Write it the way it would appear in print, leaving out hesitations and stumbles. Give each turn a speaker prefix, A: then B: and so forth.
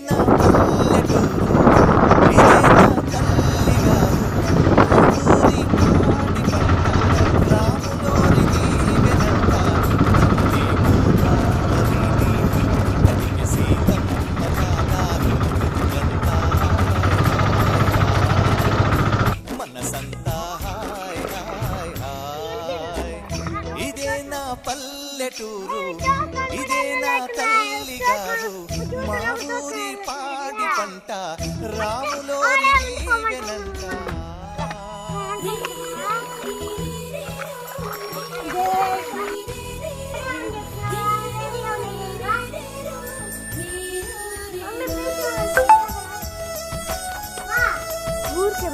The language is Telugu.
A: నా పల్లెటూరు ఇదే నా తల్లిగారు ఊరి పాడి పంట రాములోరి దీవెనంట నంది గోదావరి నీటి కదిలి సీతమ్మ పాదాలు గంట మనసంతా హాయ్ హాయ్ హాయ్ ఇదే నా పల్లెటూరు ఇదే నా తల్లిగారు మా ఊరి పాడి పంట రాములోరి దీవెనంట
B: ఊరికే